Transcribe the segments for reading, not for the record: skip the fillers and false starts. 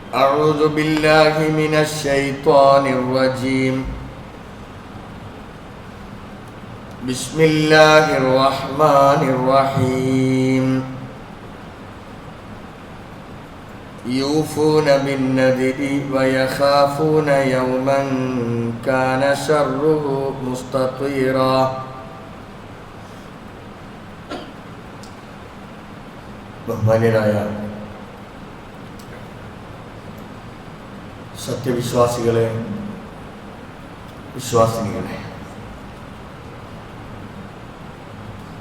أعوذ بالله من الشيطان الرجيم. بسم الله الرحمن الرحيم. يوفون بالنذر ويخافون يوما كان شره مستطيرا. ബഹുമാന്യരായ സത്യവിശ്വാസികളെ, വിശ്വാസിനികളെ,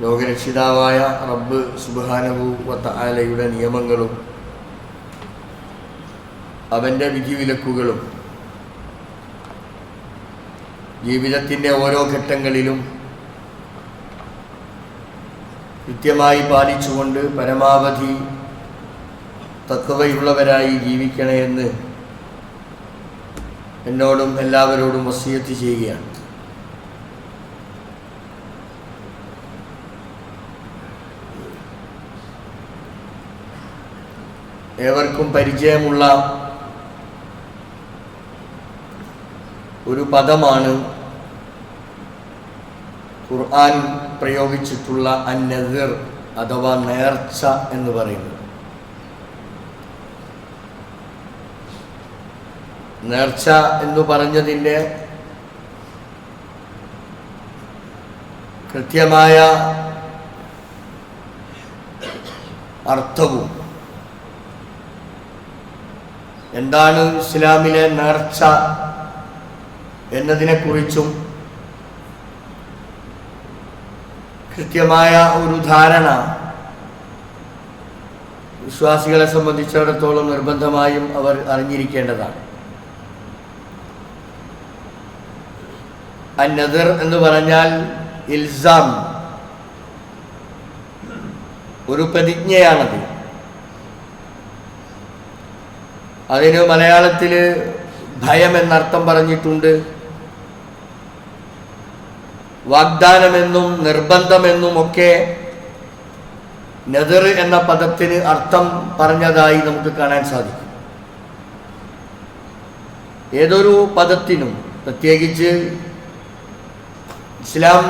ലോകരക്ഷിതാവായ റബ്ബ് സുബ്ഹാനഹു വ തആലയുടെ നിയമങ്ങളും അവൻ്റെ വിധിവിലക്കുകളും ജീവിതത്തിൻ്റെ ഓരോ ഘട്ടങ്ങളിലും കൃത്യമായി പാലിച്ചുകൊണ്ട് പരമാവധി തഖ്വയുള്ളവരായി ജീവിക്കണമെന്ന് എന്നോടും എല്ലാവരോടും വസിയത്ത് ചെയ്യുകയാണ്. ഏവർക്കും പരിചയമുള്ള ഒരു പദമാണ് ഖുർആൻ പ്രയോഗിച്ചിട്ടുള്ള അൻ-നദ്ർ അഥവാ നേർച്ച എന്ന് പറയുന്നത്. നേർച്ച എന്ന് പറഞ്ഞതിൻ്റെ കൃത്യമായ അർത്ഥവും എന്താണ് ഇസ്ലാമിലെ നേർച്ച എന്നതിനെക്കുറിച്ചും കൃത്യമായ ഒരു ധാരണ വിശ്വാസികളെ സംബന്ധിച്ചിടത്തോളം നിർബന്ധമായും അവർ അറിഞ്ഞിരിക്കേണ്ടതാണ്. അൻ-നദ്ർ എന്ന് പറഞ്ഞാൽ ഇൽസാം, ഒരു പ്രതിജ്ഞയാണത്. അതിന് മലയാളത്തിൽ ഭയം എന്നർത്ഥം പറഞ്ഞിട്ടുണ്ട്. വാഗ്ദാനമെന്നും നിർബന്ധമെന്നും ഒക്കെ നദർ എന്ന പദത്തിന് അർത്ഥം പറഞ്ഞതായി നമുക്ക് കാണാൻ സാധിക്കും. ഏതൊരു പദത്തിനും, പ്രത്യേകിച്ച് ഇസ്ലാം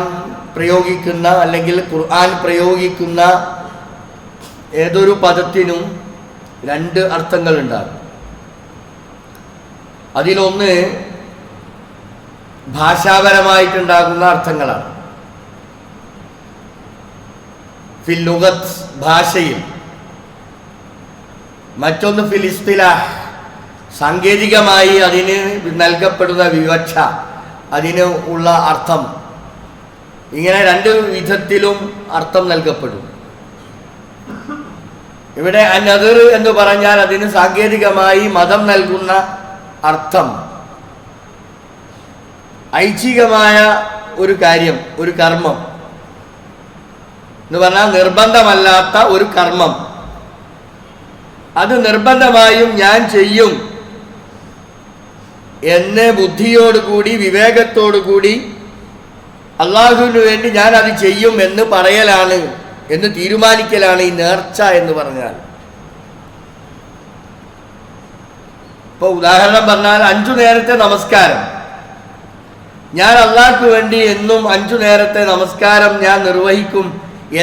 പ്രയോഗിക്കുന്ന അല്ലെങ്കിൽ ഖുർആൻ പ്രയോഗിക്കുന്ന ഏതൊരു പദത്തിനും രണ്ട് അർത്ഥങ്ങളുണ്ടാകും. അതിലൊന്ന് ഭാഷാപരമായിട്ടുണ്ടാകുന്ന അർത്ഥങ്ങളാണ്. ഫിൽ ലുഗത്ത്, ഭാഷയിൽ. മറ്റൊന്ന് ഫിൽ ഇസ്തിലാഹ്, സാങ്കേതികമായി അതിന് നൽകപ്പെടുന്ന വിവക്ഷ, അതിന് ഉള്ള അർത്ഥം. ഇങ്ങനെ രണ്ട് വിധത്തിലും അർത്ഥം നൽകപ്പെടും. ഇവിടെ അൻ-നദ്ർ എന്ന് പറഞ്ഞാൽ അതിന് സാങ്കേതികമായി മതം നൽകുന്ന അർത്ഥം ഐച്ഛികമായ ഒരു കാര്യം, ഒരു കർമ്മം എന്ന് പറഞ്ഞാൽ നിർബന്ധമല്ലാത്ത ഒരു കർമ്മം. അത് നിർബന്ധമായും ഞാൻ ചെയ്യും എന്ന് ബുദ്ധിയോടുകൂടി വിവേകത്തോടുകൂടി അള്ളാഹുവിന് വേണ്ടി ഞാൻ അത് ചെയ്യും എന്ന് പറയലാണ്, എന്ന് തീരുമാനിക്കലാണ് ഈ നേർച്ച എന്ന് പറഞ്ഞാൽ. ഇപ്പോൾ ഉദാഹരണം പറഞ്ഞാൽ 5 നേരത്തെ നമസ്കാരം, ഞാൻ അള്ളാഹ്ക്ക് വേണ്ടി എന്നും 5 നേരത്തെ നമസ്കാരം ഞാൻ നിർവഹിക്കും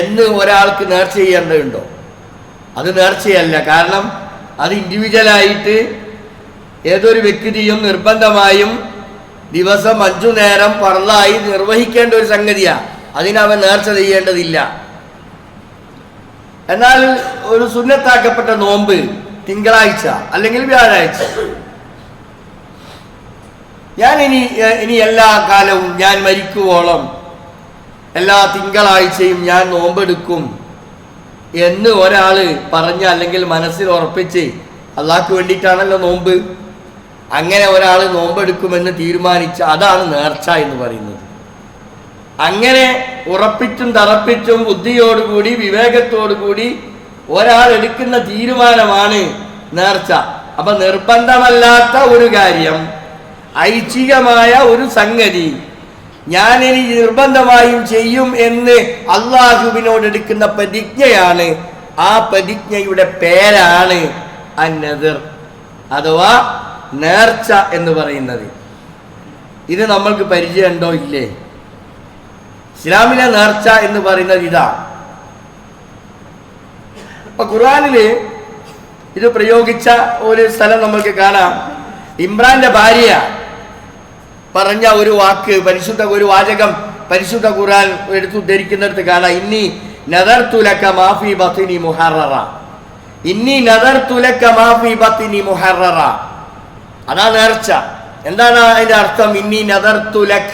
എന്ന് ഒരാൾക്ക് നേർച്ച ചെയ്യേണ്ടതുണ്ടോ? അത് നേർച്ചയല്ല. കാരണം അത് ഇൻഡിവിജ്വലായിട്ട് ഏതൊരു വ്യക്തിയും നിർബന്ധമായും ദിവസം 5 നേരം ഫർളായി നിർവഹിക്കേണ്ട ഒരു സംഗതിയാണ്. അതിനവൻ നേർച്ച ചെയ്യേണ്ടതില്ല. എന്നാൽ ഒരു സുന്നത്താക്കപ്പെട്ട നോമ്പ് തിങ്കളാഴ്ച അല്ലെങ്കിൽ വ്യാഴാഴ്ച, ഞാൻ ഇനി എല്ലാ കാലവും ഞാൻ മരിക്കുവോളം എല്ലാ തിങ്കളാഴ്ചയും ഞാൻ നോമ്പെടുക്കും എന്ന് ഒരാൾ പറഞ്ഞ, അല്ലെങ്കിൽ മനസ്സിൽ ഉറപ്പിച്ച്, അള്ളാഹ്ക്ക് വേണ്ടിയിട്ടാണല്ലോ നോമ്പ്, അങ്ങനെ ഒരാൾ നോമ്പെടുക്കുമെന്ന് തീരുമാനിച്ച, അതാണ് നേർച്ച എന്ന് പറയുന്നത്. അങ്ങനെ ഉറപ്പിച്ചും തറപ്പിച്ചും ബുദ്ധിയോടുകൂടി വിവേകത്തോടുകൂടി ഒരാൾ എടുക്കുന്ന തീരുമാനമാണ് നേർച്ച. അപ്പൊ നിർബന്ധമല്ലാത്ത ഒരു കാര്യം, ഐച്ഛികമായ ഒരു സംഗതി ഞാനിനി നിർബന്ധമായും ചെയ്യും എന്ന് അള്ളാഹുവിനോട് എടുക്കുന്ന പ്രതിജ്ഞയാണ്. ആ പ്രതിജ്ഞയുടെ പേരാണ് അൻ-നദ്ർ. അഥവാ നേർച്ച എന്ന് പറയുന്നത്. ഇത് നമ്മൾക്ക് പരിചയമുണ്ടോ? ഇല്ലേ? ഇസ്ലാമിലെ നേർച്ച എന്ന് പറയുന്നത് ഇതാ. അപ്പൊ ഖുർആനില് ഇത് പ്രയോഗിച്ച ഒരു സ്ഥലം നമ്മൾക്ക് കാണാം. ഇമ്രാന്റെ ഭാര്യ പറഞ്ഞ ഒരു വാക്ക്, ഒരു വാചകം പരിശുദ്ധ ഖുർആൻ എടുത്ത് ഉദ്ധരിക്കുന്നിടത്ത് കാണാം. ഇന്നി നദർതു ലക മാഫി ബത്നി മുഹററ. ഇന്നി നദർതു ലക മാഫി ബത്നി മുഹററ. അതാ നേർച്ച. എന്താണ് അതിന്റെ അർത്ഥം? ഇന്നി നദർതു ലക,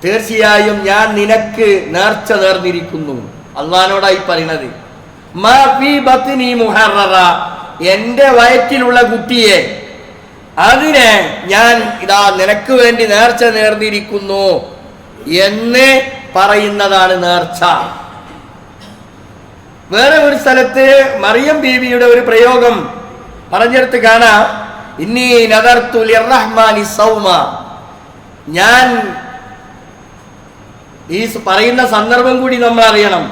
തീർച്ചയായും ഞാൻ നിനക്ക് നേർച്ച നേർന്നിരിക്കുന്നു. അള്ളാഹിനോടായി പറയുന്നത്. മാഫി ബത്നി മുഹററ, എന്റെ വയറ്റിലുള്ള കുട്ടിയെ, അതിനെ ഞാൻ ഇതാ നിനക്ക് വേണ്ടി നേർച്ച നേർന്നിരിക്കുന്നു എന്ന് പറയുന്നതാണ് നേർച്ച. വേറെ ഒരു സ്ഥലത്ത് മറിയം ബീവിയുടെ ഒരു പ്രയോഗം പറഞ്ഞെടുത്ത് കാണാം. ഇന്നി നദർതു ലിർറഹ്മാനി സൗമ. ഞാൻ ഈ പറയുന്ന സന്ദർഭം കൂടി നമ്മൾ അറിയണം.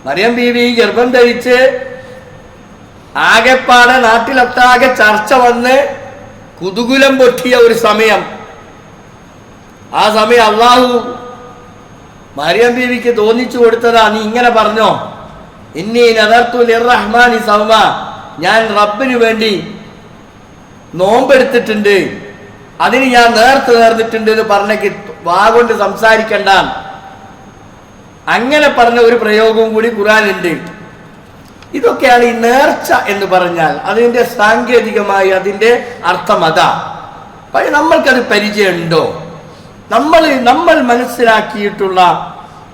മറിയം ബീവി ഗർഭം ധരിച്ച് ആകെപ്പാടെ നാട്ടിലൊട്ടാകെ ചർച്ച വന്ന് കുതുകുലം പൊട്ടിയ ഒരു സമയം. ആ സമയം അള്ളാഹു മറിയം ബീവിക്ക് തോന്നിച്ചു കൊടുത്തതാ, നീ ഇങ്ങനെ പറഞ്ഞോ, ഇന്നി നദർതു ലിർറഹ്മാനി സൗമ, ഞാൻ റബ്ബിന് വേണ്ടി നോമ്പെടുത്തിട്ടുണ്ട്, അതിന് ഞാൻ നേർന്നിട്ടുണ്ട് എന്ന് പറഞ്ഞേക്ക് വാ കൊണ്ട് സംസാരിക്കണ്ട. അങ്ങനെ പറഞ്ഞ ഒരു പ്രയോഗവും കൂടി ഖുർആനിലുണ്ട്. ഇതൊക്കെയാണ് ഈ നേർച്ച എന്ന് പറഞ്ഞാൽ അതിന്റെ സാങ്കേതികമായി അതിന്റെ അർത്ഥം അതാ. പക്ഷെ നമ്മൾക്കത് പരിചയമുണ്ടോ? നമ്മൾ മനസ്സിലാക്കിയിട്ടുള്ള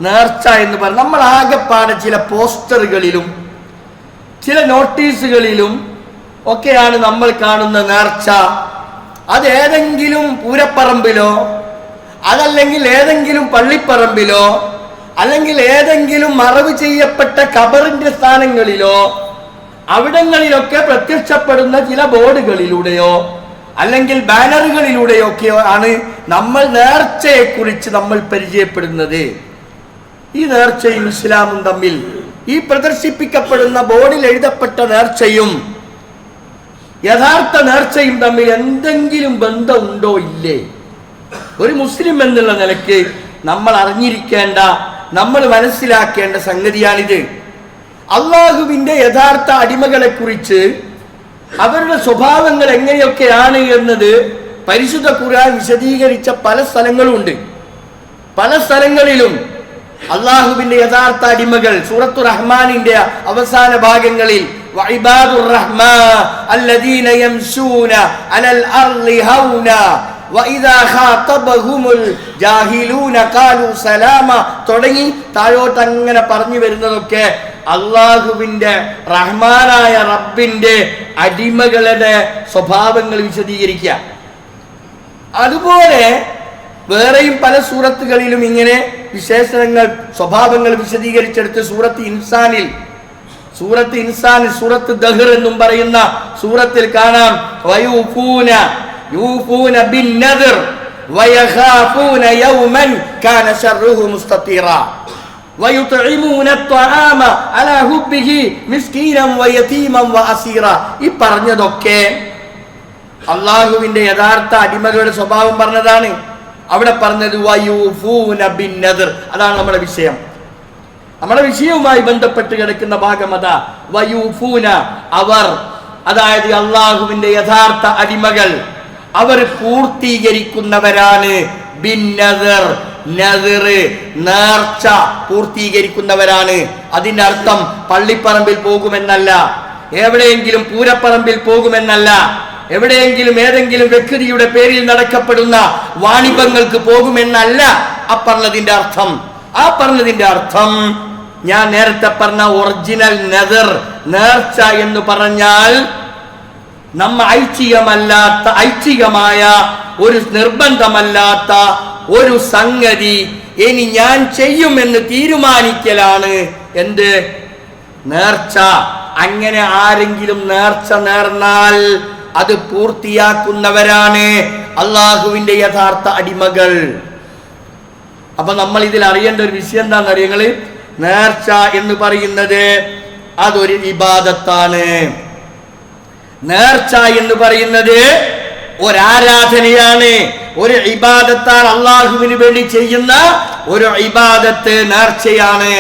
നേർച്ച എന്ന് പറഞ്ഞാൽ നമ്മൾ ആകെപ്പാടെ ചില പോസ്റ്ററുകളിലും ചില നോട്ടീസുകളിലും ഒക്കെയാണ് നമ്മൾ കാണുന്ന നേർച്ച. അത് ഏതെങ്കിലും പൂരപ്പറമ്പിലോ അതല്ലെങ്കിൽ ഏതെങ്കിലും പള്ളിപ്പറമ്പിലോ അല്ലെങ്കിൽ ഏതെങ്കിലും മറവ് ചെയ്യപ്പെട്ട ഖബറിന്റെ സ്ഥാനങ്ങളിലോ അവിടങ്ങളിലൊക്കെ പ്രത്യക്ഷപ്പെടുന്ന ചില ബോർഡുകളിലൂടെയോ അല്ലെങ്കിൽ ബാനറുകളിലൂടെയോ ഒക്കെയോ ആണ് നമ്മൾ നേർച്ചയെക്കുറിച്ച് നമ്മൾ പരിചയപ്പെടുന്നത്. ഈ നേർച്ചയും ഇസ്ലാമും തമ്മിൽ, ഈ പ്രദർശിപ്പിക്കപ്പെടുന്ന ബോർഡിൽ എഴുതപ്പെട്ട നേർച്ചയും യഥാർത്ഥ നേർച്ചയും തമ്മിൽ എന്തെങ്കിലും ബന്ധമുണ്ടോ? ഇല്ലേ? ഒരു മുസ്ലിം എന്നുള്ള നിലയ്ക്ക് നമ്മൾ അറിഞ്ഞിരിക്കേണ്ട, നമ്മൾ മനസ്സിലാക്കേണ്ട സംഗതിയാണിത്. അള്ളാഹുവിന്റെ യഥാർത്ഥ അടിമകളെ കുറിച്ച് അവരുടെ സ്വഭാവങ്ങൾ എങ്ങനെയൊക്കെയാണ് എന്നത് പരിശുദ്ധ ഖുർആൻ വിശദീകരിച്ച പല സ്ഥലങ്ങളുമുണ്ട്. പല സ്ഥലങ്ങളിലും അള്ളാഹുവിന്റെ യഥാർത്ഥ അടിമകൾ സൂറത്തു റഹ്മാനിന്റെ അവസാന ഭാഗങ്ങളിൽ വഇബാദുർ റഹ്മാൻ അല്ലദീന യംശൂന അലൽ അർളി ഹൗന വഇദാ ഖാതബഹുമുൽ ജാഹിലൂന ഖാലു സലാമ തുടങ്ങി താഴോട്ട് അങ്ങനെ പറഞ്ഞു വരുന്നതൊക്കെ അള്ളാഹുവിന്റെ റഹ്മാനായ റബ്ബിന്റെ അടിമകളുടെ സ്വഭാവങ്ങൾ വിശദീകരിക്കുക. അതുപോലെ വേറെയും പല സൂറത്തുകളിലും ഇങ്ങനെ വിശേഷണങ്ങൾ, സ്വഭാവങ്ങൾ വിശദീകരിച്ചെടുത്ത് സൂറത്ത് ഇൻസാൻ, സൂറത്ത് ദഹ്ർ എന്നും പറയുന്ന സൂറത്തിൽ കാണാം യൂഫൂന ബിന്നദർ വയഖാഫൂന യൗമൻ കാന ശർറുഹു മുസ്തതീറ വയുത്ഇമൂന അത്അമ അലാ ഹുബ്ബിഹി മിസ്കീനൻ വയതീമൻ വഅസീറ. ഈ പറഞ്ഞതൊക്കെ അല്ലാഹുവിന്റെ യഥാർത്ഥ അടിമകളുടെ സ്വഭാവം പറഞ്ഞതാണ്. അവിടെ പറഞ്ഞത് വയൂഫൂന ബിന്നദർ. അതാണ് നമ്മുടെ വിഷയം. നമ്മുടെ വിഷയവുമായി ബന്ധപ്പെട്ട് കിടക്കുന്ന ഭാഗം അതാ. വയൂഫൂന, അവർ, അതായത് അള്ളാഹുവിന്റെ യഥാർത്ഥ അടിമകൾ, അവർ പൂർത്തീകരിക്കുന്നവരാണ്. ബിന്നദർ, നദർ, നേർച്ച പൂർത്തീകരിക്കുന്നവരാണ്. അതിന്റെ അർത്ഥം പള്ളിപ്പറമ്പിൽ പോകുമെന്നല്ല, എവിടെയെങ്കിലും പൂരപ്പറമ്പിൽ പോകുമെന്നല്ല, എവിടെയെങ്കിലും ഏതെങ്കിലും വ്യക്തിയുടെ പേരിൽ നടക്കപ്പെടുന്ന വാണിഭങ്ങൾക്ക് പോകുമെന്നല്ല ആ പറഞ്ഞതിന്റെ അർത്ഥം. ആ പറഞ്ഞതിന്റെ അർത്ഥം ഞാൻ നേരത്തെ പറഞ്ഞ ഒറിജിനൽ നദർ, നേർച്ച എന്ന് പറഞ്ഞാൽ നമ്മ ഐച്ഛികമായ ഒരു നിർബന്ധമല്ലാത്ത ഒരു സംഗതി ഇനി ഞാൻ ചെയ്യുമെന്ന് തീരുമാനിക്കലാണ് എന്ത്? നേർച്ച. അങ്ങനെ ആരെങ്കിലും നേർച്ച നേർന്നാൽ അത് പൂർത്തിയാക്കുന്നവരാണ് അള്ളാഹുവിന്റെ യഥാർത്ഥ അടിമകൾ. അപ്പൊ നമ്മൾ ഇതിൽ അറിയേണ്ട ഒരു വിഷയം എന്താണെന്ന് അറിയങ്ങള്, നേർച്ച എന്ന് പറയുന്നത് അതൊരു ഇബാദത്താണ്. നേർച്ച എന്ന് പറയുന്നത് ഒരാരാധനയാണ്, ഒരു ഇബാദത്താണ്. അള്ളാഹുവിന് വേണ്ടി ചെയ്യുന്ന ഒരു ഇബാദത്ത് നേർച്ചയാണ്.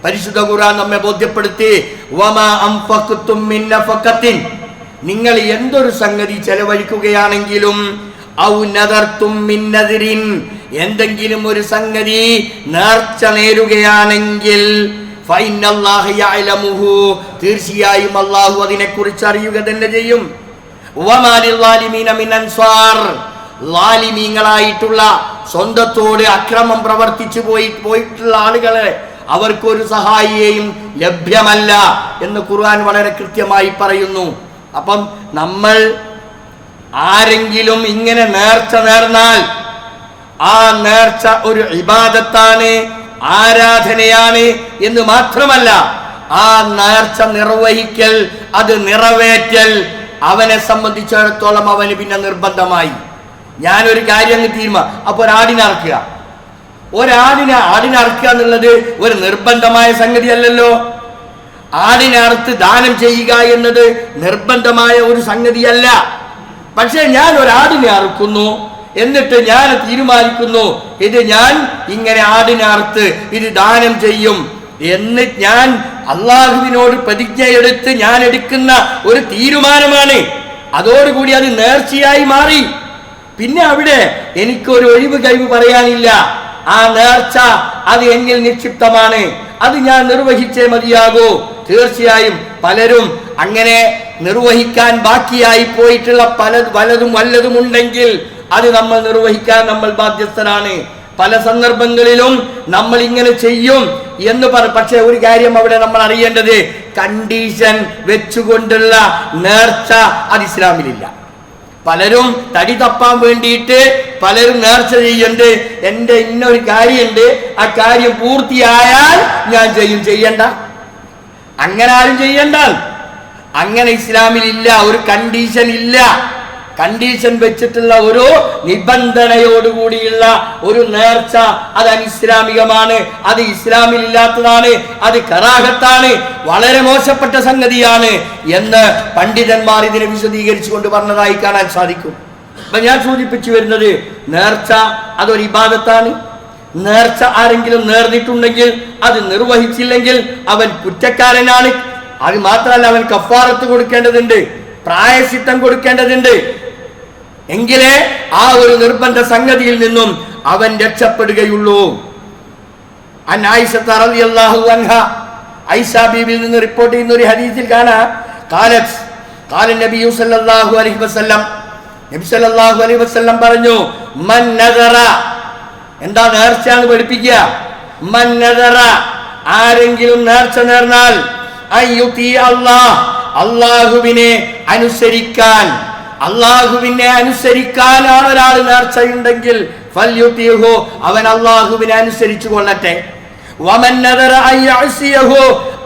പരിശുദ്ധ ഖുർആൻ നമ്മെ ബോധ്യപ്പെടുത്തി, വമാ അൻഫഖ്തും മിൻ നഫഖത്തിൻ, നിങ്ങൾ എന്തൊരു സംഗതി ചെലവഴിക്കുകയാണെങ്കിലും, ഔ നദർതും മിൻ നദരിൻ, എന്തെങ്കിലും ഒരു സംഗതി നേർച്ച നേരുകയാണെങ്കിൽ, ഫഇന്നല്ലാഹ യഅലമുഹു, തീർച്ചയായും അല്ലാഹു അതിനെക്കുറിച്ച് അറിയുക തന്നെ ചെയ്യും. വമാ ലിൽസാലിമീന മിൻ അൻസാർ, ളാലിമീങ്ങളായിട്ടുള്ള സ്വന്തത്തോട് അക്രമം പ്രവർത്തിച്ചു പോയിട്ടുള്ള ആളുകളെ അവർക്കൊരു സഹായിയെയും ലഭ്യമല്ല എന്ന് ഖുർആൻ വളരെ കൃത്യമായി പറയുന്നു. അപ്പം നമ്മൾ ആരെങ്കിലും ഇങ്ങനെ നേർച്ച നേർന്നാൽ ആ നേർച്ച ഒരു ഇബാദത്താണ്, ആരാധനയാണ് എന്ന് മാത്രമല്ല, ആ നേർച്ച നിർവഹിക്കൽ, അത് നിറവേറ്റൽ അവനെ സംബന്ധിച്ചിടത്തോളം അവന് പിന്നെ നിർബന്ധമായി. ഞാനൊരു കാര്യം അങ്ങ് അപ്പോൾ ആടിനറുക്കുക എന്നുള്ളത് ഒരു നിർബന്ധമായ സംഗതി അല്ലല്ലോ. ആടിനറുത്ത് ദാനം ചെയ്യുക എന്നത് നിർബന്ധമായ ഒരു സംഗതിയല്ല. പക്ഷെ ഞാൻ ഒരാടിനെ അറുക്കുന്നു, എന്നിട്ട് ഞാൻ തീരുമാനിക്കുന്നു ഇത് ഞാൻ ഇങ്ങനെ ആടിനറുത്ത് ഇത് ദാനം ചെയ്യും എന്ന് ഞാൻ അള്ളാഹുവിനോട് പ്രതിജ്ഞയെടുത്ത് ഞാൻ എടുക്കുന്ന ഒരു തീരുമാനമാണ്. അതോടുകൂടി അത് നേർച്ചയായി മാറി. പിന്നെ അവിടെ എനിക്കൊരു ഒഴിവ് കഴിവ് പറയാനില്ല. ആ നേർച്ച അത് എന്നിൽ നിക്ഷിപ്തമാണ്, അത് ഞാൻ നിർവഹിച്ചേ മതിയാകൂ. തീർച്ചയായും പലരും അങ്ങനെ നിർവഹിക്കാൻ ബാക്കിയായി പോയിട്ടുള്ള വല്ലതും ഉണ്ടെങ്കിൽ അത് നമ്മൾ നിർവഹിക്കാൻ നമ്മൾ ബാധ്യസ്ഥരാണ്. പല സന്ദർഭങ്ങളിലും നമ്മൾ ഇങ്ങനെ ചെയ്യും എന്ന് പക്ഷെ ഒരു കാര്യം അവിടെ നമ്മൾ അറിയേണ്ടത്, കണ്ടീഷൻ വെച്ചുകൊണ്ടുള്ള നേർച്ച അത് ഇസ്ലാമിലില്ല. പലരും തടി തപ്പാൻ വേണ്ടിയിട്ട് പലരും നേർച്ച ചെയ്യുന്നുണ്ട്. എൻ്റെ ഇന്നൊരു കാര്യമുണ്ട്, ആ കാര്യം പൂർത്തിയായാൽ ഞാൻ ചെയ്യണ്ട, അങ്ങനെ ആരും ചെയ്യണ്ട. അങ്ങനെ ഇസ്ലാമിലില്ല, ഒരു കണ്ടീഷൻ ഇല്ല. കണ്ടീഷൻ വെച്ചിട്ടുള്ള ഒരു നിബന്ധനയോടുകൂടിയുള്ള ഒരു നേർച്ച അത് അനിസ്ലാമികമാണ്, അത് ഇസ്ലാമിൽ ഇല്ലാത്തതാണ്, അത് കറാഹത്താണ്, വളരെ മോശപ്പെട്ട സംഗതിയാണ് എന്ന് പണ്ഡിതന്മാർ ഇതിനെ വിശദീകരിച്ചുകൊണ്ട് പറഞ്ഞതായി കാണാൻ സാധിക്കും. അപ്പൊ ഞാൻ സൂചിപ്പിച്ചു വരുന്നത്, നേർച്ച അതൊരു ഇബാദത്താണ്. നേർച്ച ആരെങ്കിലും നേർന്നിട്ടുണ്ടെങ്കിൽ അത് നിർവഹിച്ചില്ലെങ്കിൽ അവൻ കുറ്റക്കാരനാണ്. അത് മാത്രമല്ല, അവൻ കഫാറത്ത് കൊടുക്കേണ്ടതുണ്ട്, പ്രായശ്ചിത്തം കൊടുക്കേണ്ടതുണ്ട്. എങ്കിലേ ആ ഒരു നിർബന്ധ സംഗതിയിൽ നിന്നും അവൻ രക്ഷപ്പെടുകയുള്ളൂ. ഐഷ ബീവിയിൽ നിന്ന് റിപ്പോർട്ട് ചെയ്യുന്ന ഒരു ഹദീസിൽ കാണാം, നബി സല്ലല്ലാഹു അലൈഹി വസല്ലം പറഞ്ഞു, മൻ നദറ, എന്താ നേർച്ചയാണ് പഠിപ്പിക്കുക. മൻ നദറ, ആരെങ്കിലും നേർച്ച നേർന്നാൽ, അള്ളാഹുവിനെ അനുസരിക്കാൻ, അനുസരിക്കാനാണ് ഒരാൾ നേർച്ചയുണ്ടെങ്കിൽ ഫൽയുതിഹു, അവൻ അള്ളാഹുവിനെ അനുസരിച്ചു കൊള്ളട്ടെ. വമൻ നദറ അയ്യഅസിയഹു,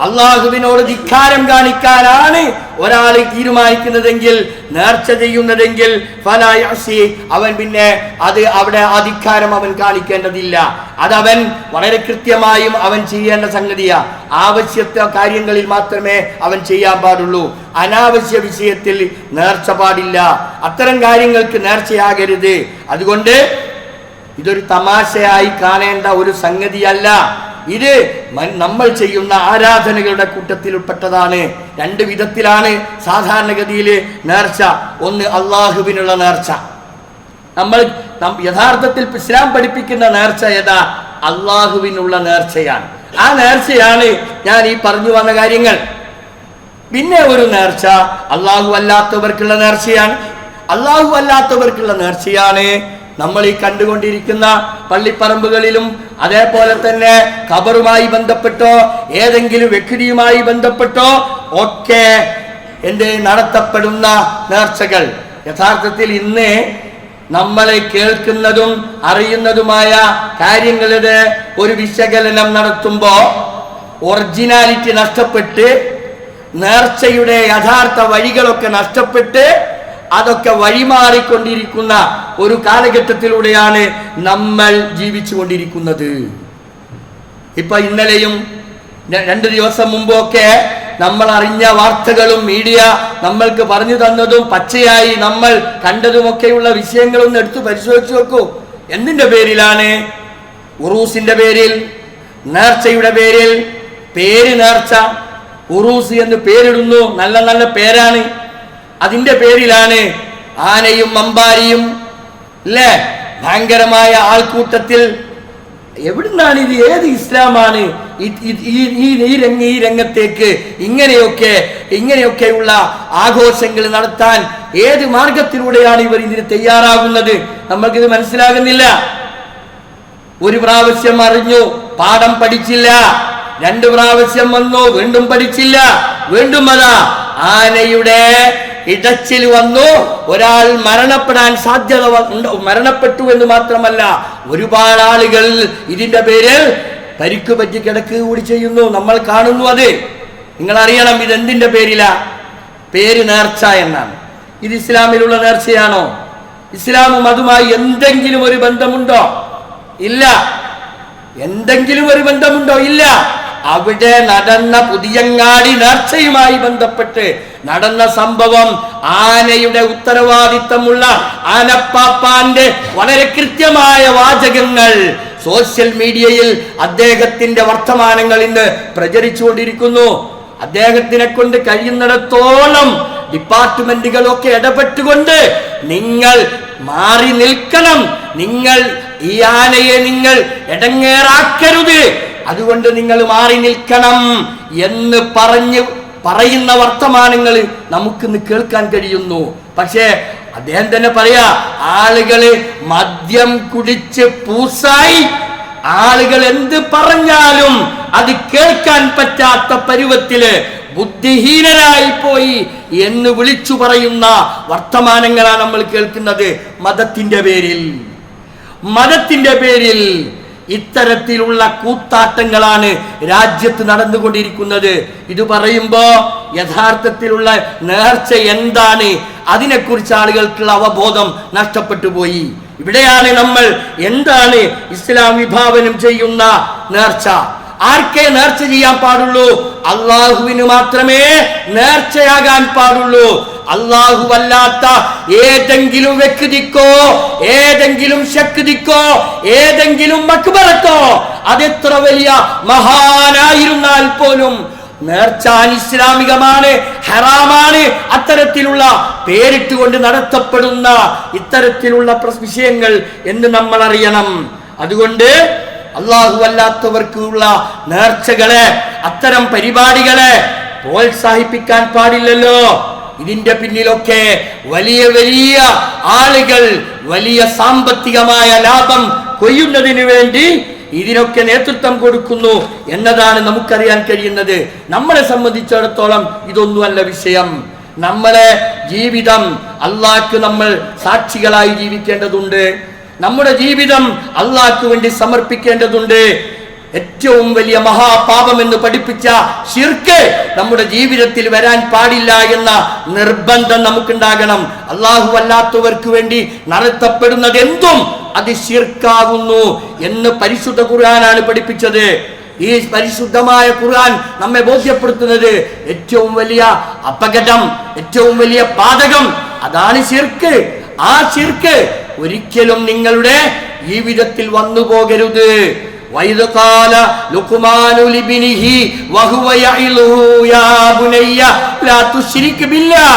അള്ളാഹുവിനോട് ധിക്കാരം കാണിക്കാനാണ് ഒരാൾ തീരുമാനിക്കുന്നതെങ്കിൽ, നേർച്ച ചെയ്യുന്നതെങ്കിൽ, ഫലാ യഅസി, അവൻ പിന്നെ അവിടെ അധികാരം അവൻ കാണിക്കേണ്ടതില്ല. അതവൻ വളരെ കൃത്യമായും അവൻ ചെയ്യേണ്ട സംഗതിയാ. ആവശ്യത്തെ കാര്യങ്ങളിൽ മാത്രമേ അവൻ ചെയ്യാൻ പാടുള്ളൂ. അനാവശ്യ വിഷയത്തിൽ നേർച്ച പാടില്ല. അത്തരം കാര്യങ്ങൾക്ക് നേർച്ചയാകരുത്. അതുകൊണ്ട് ഇതൊരു തമാശയായി കാണേണ്ട ഒരു സംഗതിയല്ല. ഇത് നമ്മൾ ചെയ്യുന്ന ആരാധനകളുടെ കൂട്ടത്തിൽപ്പെട്ടതാണ്. രണ്ട് വിധത്തിലാണ് സാധാരണഗതിയിൽ നേർച്ച. ഒന്ന് അള്ളാഹുവിനുള്ള നേർച്ച. നമ്മൾ യഥാർത്ഥത്തിൽ ഇസ്ലാം പഠിപ്പിക്കുന്ന നേർച്ച ഏതാ? അള്ളാഹുവിനുള്ള നേർച്ചയാണ്. ആ നേർച്ചയാണ് ഞാൻ ഈ പറഞ്ഞു വന്ന കാര്യങ്ങൾ. പിന്നെ ഒരു നേർച്ച അള്ളാഹു അല്ലാത്തവർക്കുള്ള നേർച്ചയാണ്. അള്ളാഹു അല്ലാത്തവർക്കുള്ള നേർച്ചയാണ് നമ്മൾ ഈ കണ്ടുകൊണ്ടിരിക്കുന്ന പള്ളിപ്പറമ്പുകളിലും അതേപോലെ തന്നെ ഖബറുമായി ബന്ധപ്പെട്ടോ ഏതെങ്കിലും വ്യക്തിയുമായി ബന്ധപ്പെട്ടോ ഒക്കെ നടത്തപ്പെടുന്ന നേർച്ചകൾ. യഥാർത്ഥത്തിൽ ഇന്ന് നമ്മളെ കേൾക്കുന്നതും അറിയുന്നതുമായ കാര്യങ്ങളുടെ ഒരു വിശകലനം നടത്തുമ്പോൾ ഒറിജിനാലിറ്റി നഷ്ടപ്പെട്ട്, നേർച്ചയുടെ യഥാർത്ഥ വഴികളൊക്കെ നഷ്ടപ്പെട്ട് അതൊക്കെ വഴിമാറിക്കൊണ്ടിരിക്കുന്ന ഒരു കാലഘട്ടത്തിലൂടെയാണ് നമ്മൾ ജീവിച്ചു കൊണ്ടിരിക്കുന്നത്. ഇപ്പൊ ഇന്നലെയും 2 ദിവസം മുമ്പൊക്കെ നമ്മൾ അറിഞ്ഞ വാർത്തകളും മീഡിയ നമ്മൾക്ക് പറഞ്ഞു തന്നതും പച്ചയായി നമ്മൾ കണ്ടതുമൊക്കെയുള്ള വിഷയങ്ങളൊന്നും എടുത്തു പരിശോധിച്ചു നോക്കൂ. എന്തിന്റെ പേരിലാണ്? ഉറൂസിന്റെ പേരിൽ, നേർച്ചയുടെ പേരിൽ. പേര് നേർച്ച, ഉറൂസ് എന്ന് പേരിടുന്നു, നല്ല നല്ല പേരാണ്. അതിന്റെ പേരിലാണ് ആനയും അമ്പാരിയും അല്ലേ, ഭയങ്കരമായ ആൾക്കൂട്ടത്തിൽ. എവിടുന്നാണ് ഇത്? ഏത് ഇസ്ലാമാണ് ഈ രംഗത്തേക്ക് ഇങ്ങനെയൊക്കെയുള്ള ആഘോഷങ്ങൾ നടത്താൻ ഏത് മാർഗത്തിലൂടെയാണ് ഇവർ ഇതിന് തയ്യാറാകുന്നത്? നമ്മൾക്കിത് മനസ്സിലാകുന്നില്ല. ഒരു പ്രാവശ്യം അറിഞ്ഞു, പാഠം പഠിച്ചില്ല. 2 പ്രാവശ്യം വന്നു, വീണ്ടും പഠിച്ചില്ല. വീണ്ടും അതാ ആനയുടെ ഇടച്ചിൽ വന്നു, ഒരാൾ മരണപ്പെടാൻ സാധ്യത മരണപ്പെട്ടു എന്ന് മാത്രമല്ല, ഒരുപാട് ആളുകൾ ഇതിന്റെ പേരിൽ പരിക്ക് പറ്റി കിടക്കുക കൂടി ചെയ്യുന്നു. നമ്മൾ കാണുന്നു. അത് നിങ്ങൾ അറിയണം. ഇതെന്തിന്റെ പേരിലാ? പേര് നേർച്ച എന്നാണ്. ഇത് ഇസ്ലാമിലുള്ള നേർച്ചയാണോ? ഇസ്ലാമും അതുമായി എന്തെങ്കിലും ഒരു ബന്ധമുണ്ടോ? ഇല്ല. എന്തെങ്കിലും ഒരു ബന്ധമുണ്ടോ? ഇല്ല. അവിടെ നടന്ന പുതിയങ്ങാടി നേർച്ചയുമായി ബന്ധപ്പെട്ട് നടന്ന സംഭവം, ആനയുടെ ഉത്തരവാദിത്തമുള്ള ആനപ്പാപ്പാന്റെ വളരെ കൃത്യമായ വാചകങ്ങൾ സോഷ്യൽ മീഡിയയിൽ അദ്ദേഹത്തിന്റെ വർത്തമാനങ്ങൾ ഇന്ന് പ്രചരിച്ചുകൊണ്ടിരിക്കുന്നു. അദ്ദേഹത്തിനെ കൊണ്ട് കഴിയുന്നിടത്തോളം ഡിപ്പാർട്ട്മെന്റുകളൊക്കെ ഇടപെട്ടുകൊണ്ട് നിങ്ങൾ മാറി നിൽക്കണം, നിങ്ങൾ ഈ ആനയെ നിങ്ങൾ ഇടങ്ങേറാക്കരുത്, അതുകൊണ്ട് നിങ്ങൾ മാറി നിൽക്കണം എന്ന് പറയുന്ന വർത്തമാനങ്ങൾ നമുക്കിന്ന് കേൾക്കാൻ കഴിയുന്നു. പക്ഷേ അദ്ദേഹം തന്നെ പറയാ, ആളുകള് മദ്യം കുടിച്ച് പൂസായി, ആളുകൾ എന്ത് പറഞ്ഞാലും അത് കേൾക്കാൻ പറ്റാത്ത പരുവത്തില് ബുദ്ധിഹീനരായി പോയി എന്ന് വിളിച്ചു പറയുന്ന വർത്തമാനങ്ങളാണ് നമ്മൾ കേൾക്കുന്നത്. മതത്തിന്റെ പേരിൽ ഇത്തരത്തിലുള്ള കൂത്താട്ടങ്ങളാണ് രാജ്യത്ത് നടന്നുകൊണ്ടിരിക്കുന്നത്. ഇത് പറയുമ്പോ യഥാർത്ഥത്തിലുള്ള നേർച്ച എന്താണ്, അതിനെക്കുറിച്ച് ആളുകൾക്കുള്ള അവബോധം നഷ്ടപ്പെട്ടു പോയി. ഇവിടെയാണ് നമ്മൾ എന്താണ് ഇസ്ലാം വിഭാവനം ചെയ്യുന്ന നേർച്ച. ആർക്കേ നേർച്ച ചെയ്യാൻ പാടുള്ളൂ? അള്ളാഹുവിന് മാത്രമേ നേർച്ചയാകാൻ പാടുള്ളൂ. അല്ലാഹുവല്ലാത്ത ഏതെങ്കിലും വ്യക്തിക്കോ, ഏതെങ്കിലും ശക്തിക്കോ, ഏതെങ്കിലും മക്ബറക്കോ, അതെത്ര വലിയ മഹാനായിരുന്നാൽ പോലും നേർച്ച അനിസ്ലാമികമാണ്, ഹറാമാണ്. അത്തരത്തിലുള്ള പേരിട്ടുകൊണ്ട് നടത്തപ്പെടുന്ന ഇത്തരത്തിലുള്ള വിഷയങ്ങൾ എന്ന് നമ്മൾ അറിയണം. അതുകൊണ്ട് അല്ലാഹു അല്ലാത്തവർക്കുള്ള നേർച്ചകളെ, അത്തരം പരിപാടികളെ പ്രോത്സാഹിപ്പിക്കാൻ പാടില്ലല്ലോ. ഇതിന്റെ പിന്നിലൊക്കെ വലിയ വലിയ ആളുകൾ വലിയ സാമ്പത്തികമായ ലാഭം കൊയ്യുന്നതിന് വേണ്ടി ഇതിനൊക്കെ നേതൃത്വം കൊടുക്കുന്നു എന്നതാണ് നമുക്കറിയാൻ കഴിയുന്നത്. നമ്മളെ സംബന്ധിച്ചിടത്തോളം ഇതൊന്നുമല്ല വിഷയം. നമ്മളെ ജീവിതം അള്ളാഹ്ക്ക് നമ്മൾ സാക്ഷികളായി ജീവിക്കേണ്ടതുണ്ട്. നമ്മുടെ ജീവിതം അള്ളാഹ്ക്ക് വേണ്ടി സമർപ്പിക്കേണ്ടതുണ്ട്. ഏറ്റവും വലിയ മഹാപാപം എന്ന് പഠിപ്പിച്ച ശിർക്ക് നമ്മുടെ ജീവിതത്തിൽ വരാൻ പാടില്ല എന്ന നിർബന്ധം നമുക്കുണ്ടാകണം. അള്ളാഹു അല്ലാത്തവർക്ക് വേണ്ടി നടത്തപ്പെടുന്നത് എന്തും അത് ശിർക്കാകുന്നു എന്ന് പരിശുദ്ധ ഖുർആനാണ് പഠിപ്പിച്ചത്. ഈ പരിശുദ്ധമായ ഖുർആൻ നമ്മെ ബോധ്യപ്പെടുത്തുന്നത് ഏറ്റവും വലിയ അപകടം, ഏറ്റവും വലിയ പാതകം അതാണ് ശിർക്ക്. ആ ശിർക്ക് ഒരിക്കലും നിങ്ങളുടെ ജീവിതത്തിൽ വന്നു പോകരുത്. وَإِذْ قَالَ لُقْمَانُ لِابْنِهِ وَهُوَ يَعِظُهُ يَا بُنَيَّ لَا تُشْرِكْ بِاللَّهِ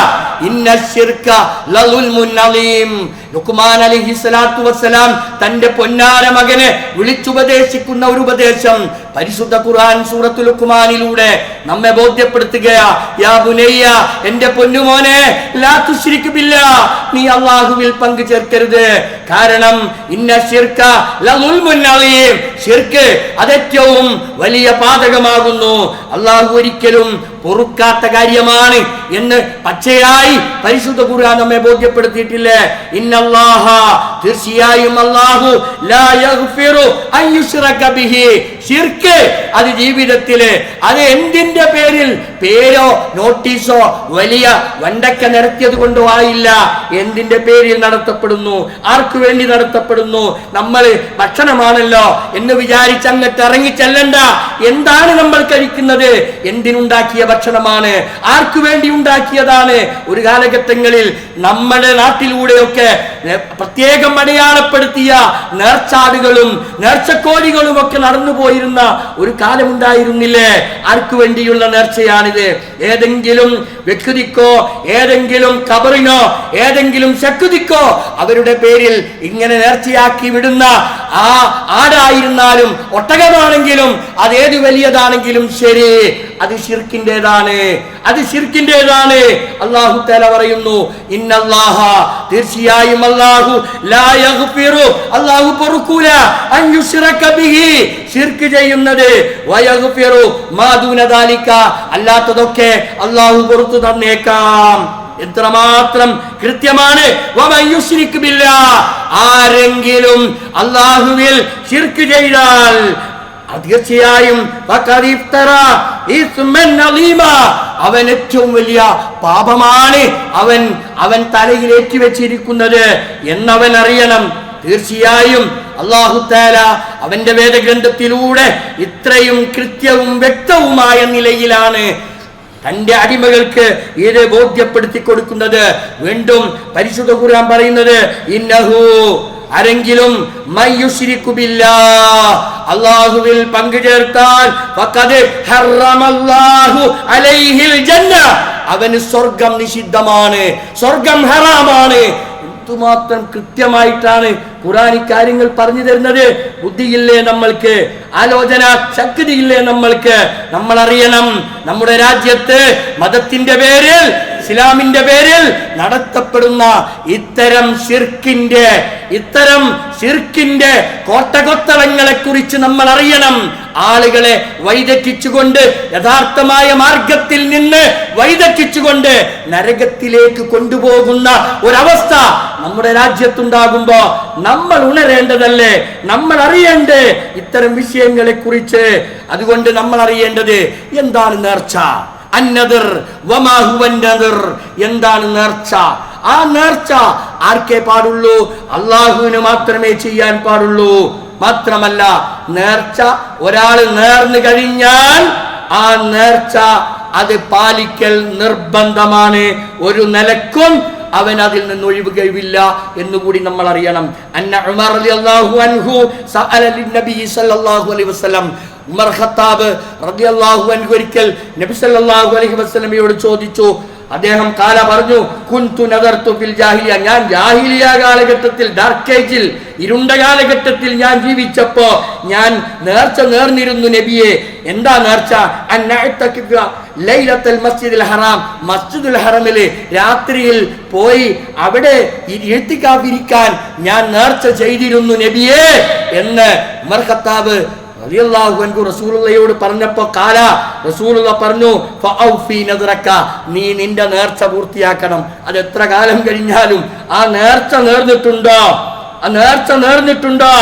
إِنَّ الشِّرْكَ لَظُلْمٌ عَظِيمٌ. ലുഖ്മാൻ അലൈഹിസ്സലാത്തു വസ്സലാം തന്റെ പൊന്നാര മകനെ വിളിച്ചുപദേശിക്കുന്ന ഒരു ഉപദേശം പരിശുദ്ധ ഖുർആൻ സൂറത്തുൽ ലുഖ്മാനിലൂടെ നമ്മെ ബോധ്യപ്പെടുത്തുകയാ. യാ ബുനയ്യ, എന്റെ പൊന്നുമോനെ, ലാ തുശ്രിക് ബില്ലാഹ്, നീ അല്ലാഹുവിൽ പങ്കു ചേർക്കരുത്. കാരണം ഇന്ന ശിർക ലളുൽമുൻ അലീം, ശിർക്ക് അതേറ്റവും വലിയ പാതകമാകുന്നു. അല്ലാഹു ഒരിക്കലും പൊറുക്കാത്ത കാര്യമാണ് എന്ന് പച്ചയായി പരിശുദ്ധ ഖുർആൻ നമ്മെ ബോധ്യപ്പെടുത്തിയിട്ടില്ലേ. ഇന്നല്ലാഹ തീർച്ചയായും അല്ലാഹു ലാ യഗ്ഫിറു അൻ യുശ്റക ബിഹി, ശിർക്ക് അത് ജീവിതത്തില് അത് എന്തിന്റെ പേരിൽ, പേരോ നോട്ടീസോ വലിയ വണ്ടക്ക നിരത്തിയത് കൊണ്ടോ ആയില്ല, എന്തിന്റെ പേരിൽ നടത്തപ്പെടുന്നു, ആർക്കു വേണ്ടി നടത്തപ്പെടുന്നു. നമ്മൾ ഭക്ഷണമാണല്ലോ എന്ന് വിചാരിച്ച് അങ്ങോട്ട് ഇറങ്ങി ചെല്ലണ്ട. എന്താണ് നമ്മൾ കഴിക്കുന്നത്, എന്തിനുണ്ടാക്കിയ ഭക്ഷണമാണ്, ആർക്കു വേണ്ടി ഉണ്ടാക്കിയതാണ്. ഒരു കാലഘട്ടങ്ങളിൽ നമ്മുടെ നാട്ടിലൂടെയൊക്കെ പ്രത്യേകം അടയാളപ്പെടുത്തിയ നേർച്ചാടുകളും നേർച്ചക്കോഴികളും ഒക്കെ നടന്നു പോയിരുന്ന ഒരു കാലമുണ്ടായിരുന്നില്ലേ? ആർക്കു വേണ്ടിയുള്ള നേർച്ചയാണിത്? ഏതെങ്കിലും വ്യക്തിക്കോ ഏതെങ്കിലും ഖബറിനോ ഏതെങ്കിലും ശക്തിക്കോ അവരുടെ പേരിൽ ഇങ്ങനെ നേർച്ചയാക്കി വിടുന്ന ആ ആടായിരുന്നാലും ഒട്ടകമാണെങ്കിലും അതേത് വലിയതാണെങ്കിലും ശരി, അത് ശിർക്കിന്റേതാണ്, അത് ശിർക്കിന്റേതാണ്. അല്ലാഹു തആല പറയുന്നു, ഇന്നല്ലാഹ, തീർച്ചയായും അല്ലാഹു ലാ യഗ്ഫിറു, അല്ലാഹു പൊറുക്കൂല അൻ യുശ്റക ബിഹി, ശിർക്ക് ചെയ്യുന്നത്, വയഗ്ഫിറു മാ ദൂന ദാലിക, അല്ലാത്തതൊക്കെ അല്ലാഹു പുറത്തു തന്നേക്കാം. എത്രമാത്രം കൃത്യമാണ്. വമൻ യുശ്രിക് ബില്ലാഹ്, ആരെങ്കിലും അല്ലാഹുവിൽ ശിർക്ക് ചെയ്താൽ തീർച്ചയായും അവൻ ഏറ്റവും വലിയ പാപമാണ് അവൻ തലയിൽ ഏറ്റുവെച്ചിരിക്കുന്നത് എന്നവൻ അറിയണം. തീർച്ചയായും അല്ലാഹു തആല അവന്റെ വേദഗ്രന്ഥത്തിലൂടെ ഇത്രയും കൃത്യവും വ്യക്തവുമായ നിലയിലാണ് തന്റെ അടിമകൾക്ക് ഇത് ബോധ്യപ്പെടുത്തി കൊടുക്കുന്നത്. വീണ്ടും പരിശുദ്ധ ഖുർആൻ പറയുന്നത്, ഇന്നഹു, ആരെങ്കിലും മയ്യുശ്രികു ബില്ലാഹ്, അല്ലാഹുവിൽ പങ്കു ചേർത്താൽ ഫഖദ് ഹറമല്ലാഹു അലൈഹിൽ ജന്ന, അവന് സ്വർഗ്ഗം നിഷിദ്ധമാണ്, സ്വർഗ്ഗം ഹറാമാണ്. എന്തുമാത്രം കൃത്യമായിട്ടാണ് ഖുർആൻ കാര്യങ്ങൾ പറഞ്ഞു തരുന്നത്. ബുദ്ധിയില്ലേ നമ്മൾക്ക്, ആലോചന ശക്തിയില്ലേ നമ്മൾക്ക്? നമ്മൾ അറിയണം, നമ്മുടെ രാജ്യത്ത് മതത്തിന്റെ പേരിൽ, ഇസ്ലാമിന്റെ പേരിൽ നടത്തപ്പെടുന്ന ഇത്തരം ശിർക്കിന്റെ കോട്ടകൊത്തളങ്ങളെ കുറിച്ച് നമ്മൾ അറിയണം. ആളുകളെ വഴിതെറ്റിച്ചുകൊണ്ട്, യഥാർത്ഥമായ മാർഗത്തിൽ നിന്ന് വഴിതെറ്റിച്ചുകൊണ്ട് നരകത്തിലേക്ക് കൊണ്ടുപോകുന്ന ഒരവസ്ഥ നമ്മുടെ രാജ്യത്തുണ്ടാകുമ്പോ നമ്മൾ ഉണരേണ്ടതല്ലേ? നമ്മൾ അറിയണ്ടേ ഇത്തരം വിഷയങ്ങളെ കുറിച്ച്? അതുകൊണ്ട് നമ്മൾ അറിയേണ്ടത് എന്താണ് നേർച്ച, അന്നദർ വമാ ഹുവൻ നദർ, എന്താണ് നേർച്ച? ആ നേർച്ച ആർക്കേ പാടുള്ളൂ? അല്ലാഹുവിന് മാത്രമേ ചെയ്യാൻ പാടുള്ളൂ. മാത്രമല്ല, നേർച്ച ഒരാൾ നേർന്നു കഴിഞ്ഞാൽ ആ നേർച്ച അത് പാലിക്കൽ നിർബന്ധമാണ്. ഒരു നിലക്കും അവൻ അതിൽ നിന്ന് ഒഴിവുകയില്ല എന്നുകൂടി നമ്മൾ അറിയണം. അന്ന ഉമർ റളിയല്ലാഹു അൻഹു സഅല നബി സല്ലല്ലാഹു അലൈഹി വസല്ലം, ഉമർ ഖത്താബ് റളിയല്ലാഹു അൻഹു ഒരിക്കൽ നബി സല്ലല്ലാഹു അലൈഹി വസല്ലമയോട് ചോദിച്ചു. അദ്ദേഹം കാല പറഞ്ഞു, കുൻതു നദർതു ഫിൽ ജാഹിലിയ, ഞാൻ ജാഹിലിയ കാലഘട്ടത്തിൽ, ഡാർക്ക് ഏജിൽ, ഇരുണ്ട കാലഘട്ടത്തിൽ ഞാൻ ജീവിച്ചപ്പോ ഞാൻ നേർച്ച നേർന്നിരുന്നു നബിയെ. എന്താ നേർച്ച? അന്നഅതകിഫ ലൈലത്തുൽ മസ്ജിദുൽ ഹറാം, മസ്ജിദുൽ ഹറമിൽ രാത്രിയിൽ പോയി അവിടെ ഇഅ്തികാഫിരിക്കാൻ ഞാൻ നേർച്ച ചെയ്തിരുന്നു നബിയെ എന്ന് ഉമർ ഖത്താബ് റളിയല്ലാഹു അൻഹു റസൂലുള്ളാഹിയോട് പറഞ്ഞപ്പോ കാല, റസൂലുള്ള പറഞ്ഞു, ഫഔഫി നദ്റക, നീ നിന്റെ നേർച്ച പൂർത്തിയാക്കണം. അത് എത്ര കാലം കഴിഞ്ഞാലും ആ നേർച്ച നേർന്നിട്ടുണ്ടോ? ആ നേർച്ച നേർന്നിട്ടുണ്ടോ?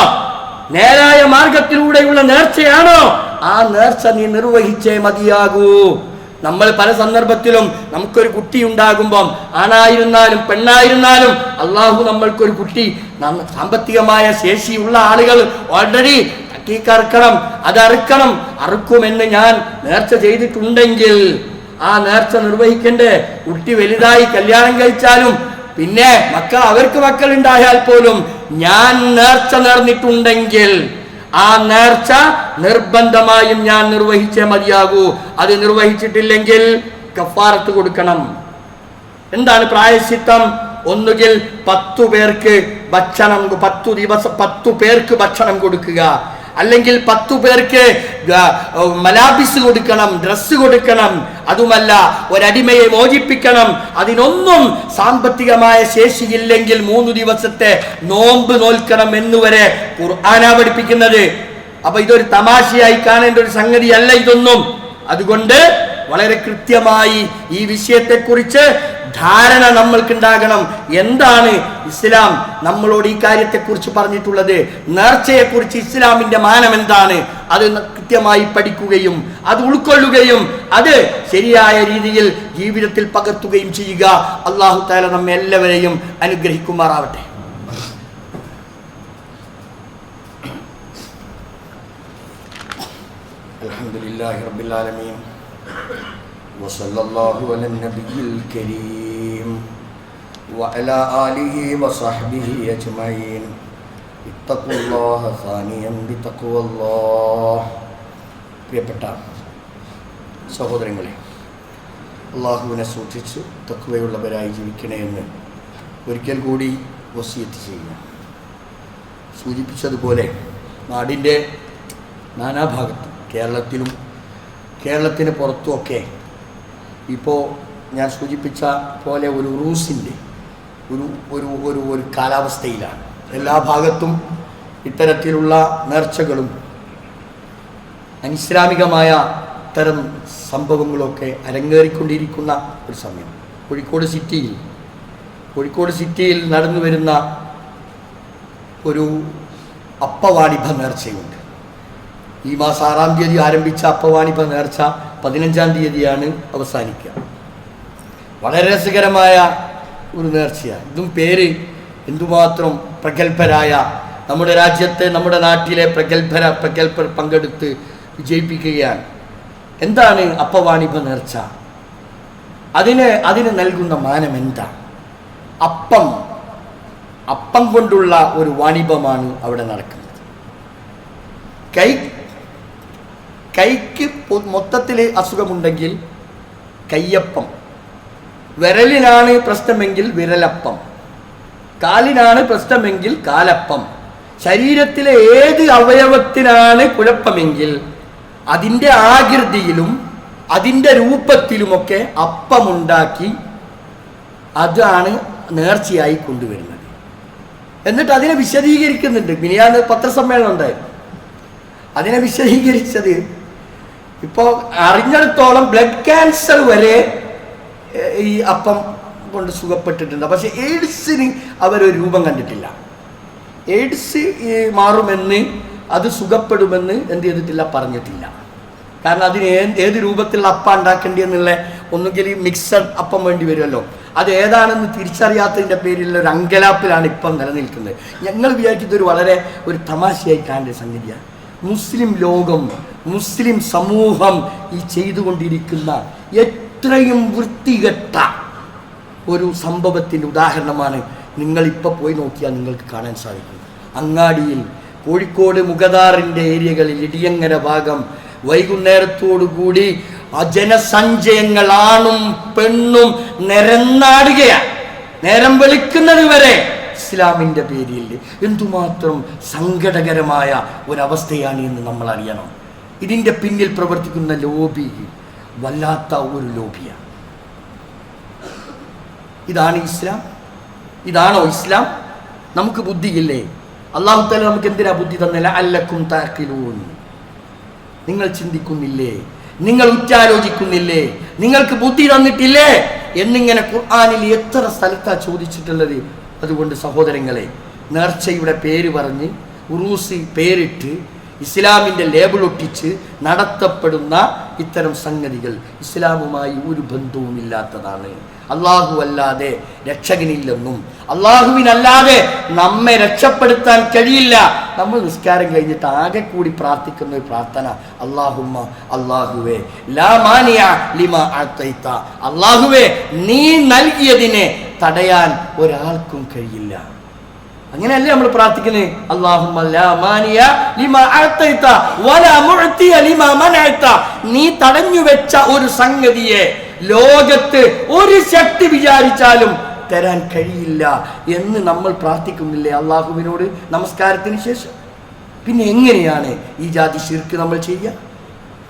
നേരായ മാർഗത്തിലൂടെയുള്ള നേർച്ചയാണോ? ആ നേർച്ച നീ നിർവഹിച്ചേ മതിയാകൂ. നമ്മൾ പല സന്ദർഭത്തിലും നമുക്കൊരു കുട്ടി ഉണ്ടാകുമ്പം, ആണായിരുന്നാലും പെണ്ണായിരുന്നാലും, അള്ളാഹു നമ്മൾക്കൊരു കുട്ടി, സാമ്പത്തികമായ ശേഷിയുള്ള ആളുകൾ ഓൾറെഡി അറക്കണം, അതറുക്കണം, അറുക്കുമെന്ന് ഞാൻ നേർച്ച ചെയ്തിട്ടുണ്ടെങ്കിൽ ആ നേർച്ച നിർവഹിക്കണ്ടേ? കുട്ടി വലുതായി കല്യാണം കഴിച്ചാലും പിന്നെ അവർക്ക് മക്കൾ ഉണ്ടായാൽ പോലും ഞാൻ നേർച്ച നേർന്നിട്ടുണ്ടെങ്കിൽ ആ നേർച്ച നിർബന്ധമായും ഞാൻ നിർവഹിച്ചേ മതിയാകൂ. അത് നിർവഹിച്ചിട്ടില്ലെങ്കിൽ കഫാറത്ത് കൊടുക്കണം. എന്താണ് പ്രായശ്ചിത്തം? ഒന്നുകിൽ 10 പേർക്ക് ഭക്ഷണം, 10 ദിവസം 10 പേർക്ക് ഭക്ഷണം കൊടുക്കുക, അല്ലെങ്കിൽ 10 പേർക്ക് മലാബിസ് കൊടുക്കണം, ഡ്രസ്സ് കൊടുക്കണം. അതുമല്ല, ഒരടിമയെ മോചിപ്പിക്കണം. അതിനൊന്നും സാമ്പത്തികമായ ശേഷിയില്ലെങ്കിൽ 3 ദിവസത്തെ നോമ്പ് നോൽക്കണം എന്നുവരെ ഖുർആനാ പഠിപ്പിക്കുന്നത്. അപ്പൊ ഇതൊരു തമാശയായി കാണേണ്ട ഒരു സംഗതിയല്ല ഇതൊന്നും. അതുകൊണ്ട് വളരെ കൃത്യമായി ഈ വിഷയത്തെക്കുറിച്ച് ധാരണ നമ്മൾക്കുണ്ടാകണം. എന്താണ് ഇസ്ലാം നമ്മളോട് ഈ കാര്യത്തെക്കുറിച്ച് പറഞ്ഞിട്ടുള്ളത്, നേർച്ചയെക്കുറിച്ച് ഇസ്ലാമിന്റെ മാനം എന്താണ്, അത് കൃത്യമായി പഠിക്കുകയും അത് ഉൾക്കൊള്ളുകയും അത് ശരിയായ രീതിയിൽ ജീവിതത്തിൽ പകർത്തുകയും ചെയ്യുക. അല്ലാഹു തആല നമ്മെ എല്ലാവരെയും അനുഗ്രഹിക്കുമാറാവട്ടെ. അൽഹംദുലില്ലാഹി റബ്ബിൽ ആലമീൻ വസല്ലല്ലാഹു അലൻ നബിയിൽ കരീം വഅലാ ആലിഹി വസഹ്ബിഹി അജ്മഈൻ. ഇത്തഖുല്ലാഹ സാനിയം ബിതഖ്വല്ലാഹ്. പ്രിയപ്പെട്ട സഹോദരങ്ങളെ, അള്ളാഹുവിനെ സൂക്ഷിച്ച് തഖ്വയുള്ളവരായി ജീവിക്കണേ എന്ന് ഒരിക്കൽ കൂടി വസിയത്ത് ചെയ്യുക. സൂചിപ്പിച്ചതുപോലെ നാടിൻ്റെ നാനാഭാഗത്തും കേരളത്തിലും കേരളത്തിന് പുറത്തുമൊക്കെ ഇപ്പോൾ ഞാൻ സൂചിപ്പിച്ച പോലെ ഒരു ഉറൂസിൻ്റെ ഒരു ഒരു ഒരു ഒരു കാലാവസ്ഥയിലാണ്. എല്ലാ ഭാഗത്തും ഇത്തരത്തിലുള്ള നേർച്ചകളും അനിസ്ലാമികമായ ഇത്തരം സംഭവങ്ങളൊക്കെ അരങ്ങേറിക്കൊണ്ടിരിക്കുന്ന ഒരു സമയം. കോഴിക്കോട് സിറ്റിയിൽ നടന്നു വരുന്ന ഒരു അപ്പവാണിഭ നേർച്ചയുണ്ട്. ഈ മാസം 6-ാം തീയതി ആരംഭിച്ച അപ്പവാണിഭ നേർച്ച 15-ാം തീയതിയാണ് അവസാനിക്കുക. വളരെ രസകരമായ ഒരു നേർച്ചയാണ്. ഇതും പേര് എന്തുമാത്രം പ്രഗത്ഭരായ നമ്മുടെ രാജ്യത്തെ നമ്മുടെ നാട്ടിലെ പ്രഗത്ഭർ പങ്കെടുത്ത് വിജയിപ്പിക്കുകയാണ്. എന്താണ് അപ്പവാണിഭ നേർച്ച? അതിന് നൽകുന്ന മാനം എന്താ? അപ്പം കൊണ്ടുള്ള ഒരു വാണിഭമാണ് അവിടെ നടക്കുന്നത്. കൈക്ക് മൊത്തത്തിൽ അസുഖമുണ്ടെങ്കിൽ കയ്യപ്പം, വിരലിനാണ് പ്രശ്നമെങ്കിൽ വിരലപ്പം, കാലിനാണ് പ്രശ്നമെങ്കിൽ കാലപ്പം, ശരീരത്തിലെ ഏത് അവയവത്തിനാണ് കുഴപ്പമെങ്കിൽ അതിൻ്റെ ആകൃതിയിലും അതിൻ്റെ രൂപത്തിലുമൊക്കെ അപ്പമുണ്ടാക്കി അതാണ് നേർച്ചയായി കൊണ്ടുവരുന്നത്. എന്നിട്ട് അതിനെ വിശദീകരിക്കുന്നുണ്ട്. മിനിയാന്ന് പത്രസമ്മേളനം ഉണ്ടായിരുന്നു. അതിനെ വിശദീകരിച്ചത് ഇപ്പോൾ അറിഞ്ഞിടത്തോളം ബ്ലഡ് ക്യാൻസർ വരെ ഈ അപ്പം കൊണ്ട് സുഖപ്പെട്ടിട്ടുണ്ട്. പക്ഷെ എയ്ഡ്സിന് അവരൊരു രൂപം കണ്ടിട്ടില്ല. എയ്ഡ്സ് മാറുമെന്ന്, അത് സുഖപ്പെടുമെന്ന് എന്ത് ചെയ്തിട്ടില്ല, പറഞ്ഞിട്ടില്ല. കാരണം അതിന് ഏത് രൂപത്തിലുള്ള അപ്പം ഉണ്ടാക്കേണ്ടിയെന്നുള്ള ഒന്നുകിൽ മിക്സഡ് അപ്പം വേണ്ടി വരുമല്ലോ. അത് ഏതാണെന്ന് തിരിച്ചറിയാത്തതിൻ്റെ പേരിലുള്ള ഒരു അങ്കലാപ്പിലാണ് ഇപ്പം നിലനിൽക്കുന്നത്. ഞങ്ങൾ വിചാരിക്കുന്നത് വളരെ ഒരു തമാശയായി കാണേണ്ട സംഗതിയാണ്. മുസ്ലിം ലോകം, മുസ്ലിം സമൂഹം ഈ ചെയ്തുകൊണ്ടിരിക്കുന്ന എത്രയും വൃത്തികെട്ട ഒരു സംഭവത്തിൻ്റെ ഉദാഹരണമാണ് നിങ്ങളിപ്പോൾ പോയി നോക്കിയാൽ നിങ്ങൾക്ക് കാണാൻ സാധിക്കും. അങ്ങാടിയിൽ, കോഴിക്കോട് മുഗദാറിൻ്റെ ഏരിയകളിൽ, ഇടിയങ്ങര ഭാഗം, വൈകുന്നേരത്തോടുകൂടി ജനസഞ്ചയങ്ങൾ ആണും പെണ്ണും നിരന്നാടുകയാണ്. നേരം വെളുക്കുന്നത് വരെ ഇസ്ലാമിൻ്റെ പേരിൽ. എന്തുമാത്രം സങ്കടകരമായ ഒരവസ്ഥയാണ് എന്ന് നമ്മൾ അറിയണം. ഇതിൻ്റെ പിന്നിൽ പ്രവർത്തിക്കുന്ന ലോബി വല്ലാത്ത ഒരു ലോബിയാണ്. ഇതാണ് ഇസ്ലാം? ഇതാണോ ഇസ്ലാം? നമുക്ക് ബുദ്ധിയില്ലേ? അല്ലാഹു തആല നമുക്ക് എന്തിനാ ബുദ്ധി തന്നില്ല? ലഅല്ലക്കും തഅഖിലൂൻ. നിങ്ങൾ ചിന്തിക്കുന്നില്ലേ? നിങ്ങൾ ഉറ്റാലോചിക്കുന്നില്ലേ? നിങ്ങൾക്ക് ബുദ്ധി തന്നിട്ടില്ലേ എന്നിങ്ങനെ ഖുർആനിൽ എത്ര സ്ഥലത്താണ് ചോദിച്ചിട്ടുള്ളത്. അതുകൊണ്ട് സഹോദരങ്ങളെ, നേർച്ചയുടെ പേര് പറഞ്ഞ് ഉറൂസി പേരിട്ട് ഇസ്ലാമിൻ്റെ ലേബിൾ ഒട്ടിച്ച് നടത്തപ്പെടുന്ന ഇത്തരം സംഗതികൾ ഇസ്ലാമുമായി ഒരു ബന്ധവുമില്ലാത്തതാണ്. അള്ളാഹു അല്ലാതെ രക്ഷകനില്ലെന്നും അള്ളാഹുവിനല്ലാതെ നമ്മെ രക്ഷപ്പെടുത്താൻ കഴിയില്ല. നമ്മൾ നിസ്കാരം കഴിഞ്ഞിട്ട് ആകെ കൂടി പ്രാർത്ഥിക്കുന്ന ഒരു പ്രാർത്ഥന, അല്ലാഹുമ്മ, അല്ലാഹുവേ, ലാ മാനിയ ലിമാ അഅതൈത, അല്ലാഹുവേ, നീ നൽകിയതിനെ തടയാൻ ഒരാൾക്കും കഴിയില്ല. അങ്ങനെയല്ലേ നമ്മൾ പ്രാർത്ഥിക്കുന്നത്? അല്ലാഹുമ്മ ലാ മാനിയ ലിമാ അഅതൈത വലാ മുഅതിയ ലിമാ മനഅത. നീ തടഞ്ഞു വെച്ച ഒരു സംഗതിയെ ലോകത്ത് ഒരു ശക്തി വിചാരിച്ചാലും തരാൻ കഴിയില്ല എന്ന് നമ്മൾ പ്രാർത്ഥിക്കുന്നില്ലേ അള്ളാഹുവിനോട് നമസ്കാരത്തിന് ശേഷം? പിന്നെ എങ്ങനെയാണ് ഈ ജാതി ശിർക്ക് നമ്മൾ ചെയ്യുക?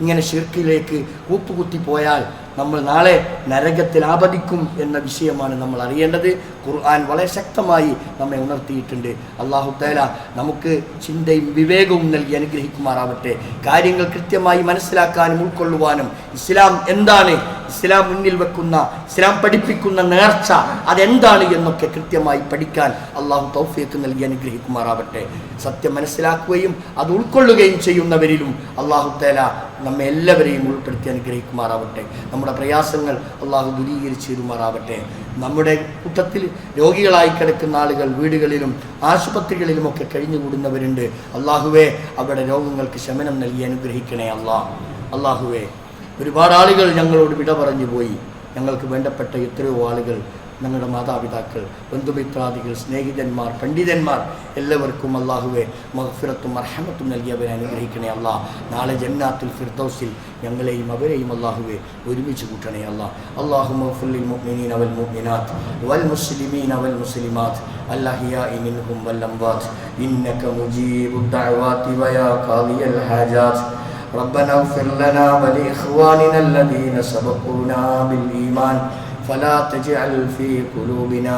ഇങ്ങനെ ശിർക്കിലേക്ക് കൂപ്പുകുത്തി പോയാൽ നമ്മൾ നാളെ നരകത്തിൽ ആപതിക്കും എന്ന വിഷയമാണ് നമ്മൾ അറിയേണ്ടത്. ഖുർആൻ വളരെ ശക്തമായി നമ്മെ ഉണർത്തിയിട്ടുണ്ട്. അല്ലാഹു തആല നമുക്ക് ചിന്തയും വിവേകവും നൽകി അനുഗ്രഹിക്കുമാറാവട്ടെ. കാര്യങ്ങൾ കൃത്യമായി മനസ്സിലാക്കാനും ഉൾക്കൊള്ളുവാനും ഇസ്ലാം എന്താണ്, ഇസ്ലാം മുന്നിൽ വെക്കുന്ന, ഇസ്ലാം പഠിപ്പിക്കുന്ന നേർച്ച അതെന്താണ് എന്നൊക്കെ കൃത്യമായി പഠിക്കാൻ അള്ളാഹു തൗഫീഖ് നൽകി അനുഗ്രഹിക്കുമാറാവട്ടെ. സത്യം മനസ്സിലാക്കുകയും അത് ഉൾക്കൊള്ളുകയും ചെയ്യുന്നവരിലും അള്ളാഹു തആല നമ്മെ എല്ലാവരെയും ഉൾപ്പെടുത്തി അനുഗ്രഹിക്കുമാറാവട്ടെ. നമ്മുടെ പ്രയാസങ്ങൾ അള്ളാഹു ദൂരീകരിച്ച് തരുമാറാവട്ടെ. നമ്മുടെ കൂട്ടത്തിൽ രോഗികളായി കിടക്കുന്ന ആളുകൾ വീടുകളിലും ആശുപത്രികളിലുമൊക്കെ കഴിഞ്ഞുകൂടുന്നവരുണ്ട്. അള്ളാഹുവേ, അവരുടെ രോഗങ്ങൾക്ക് ശമനം നൽകി അനുഗ്രഹിക്കണേ അള്ളാഹുവേ. ഒരുപാട് ആളുകൾ ഞങ്ങളോട് വിട പറഞ്ഞു പോയി. ഞങ്ങൾക്ക് വേണ്ടപ്പെട്ട എത്രയോ ആളുകൾ, ഞങ്ങളുടെ മാതാപിതാക്കൾ, ബന്ധുമിത്രാദികൾ, സ്നേഹിതന്മാർ, പണ്ഡിതന്മാർ, എല്ലാവർക്കും അള്ളാഹുവെ മഗ്ഫിറത്തും മർഹമത്തും നൽകിയവരെ അനുഗ്രഹിക്കണേ അല്ലാഹ്. നാളെ ജന്നാത്തുൽ ഫിർദൗസിൽ ഞങ്ങളെയും അവരെയും അള്ളാഹുവെ ഒരുമിച്ച് കൂട്ടണേ അല്ലാഹ്. അല്ലാഹുമ്മ ഗ്ഫിർ ലിൽ മുഅ്മിനീന വൽ മുഅ്മിനാത്ത് വൽ മുസ്ലിമീന വൽ മുസ്ലിമാത്ത് അൽഅഹ്യാഇ മിൻഹും വൽ അംവാത്ത് ഇന്നക മുജീബുദ് ദഅവാതി വയാ ഖാദിയൽ ഹാജാത്ത്. ربنا اغفر لنا ولإخواننا الذين سبقونا بالإيمان فلا تجعل في قلوبنا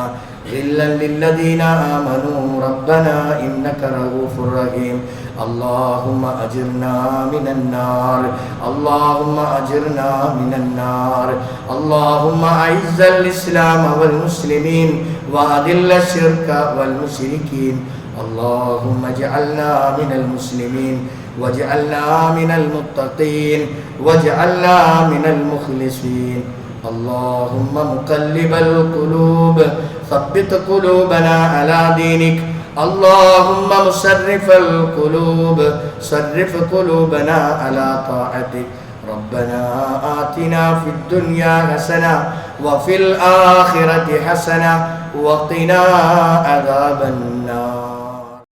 غلا للذين آمنوا ربنا إنك رؤوف رحيم. اللهم أجرنا من النار، اللهم أجرنا من النار. اللهم أعز الإسلام والمسلمين وأذل الشرك والمشركين. اللهم اجعلنا من المسلمين واجعلنا من المتقين واجعلنا من المخلصين. اللهم مقلب القلوب ثبت قلوبنا على دينك. اللهم مصرف القلوب صرف قلوبنا على طاعتك. ربنا آتنا في الدنيا حسنة وفي الآخرة حسنة وقنا عذاب النار.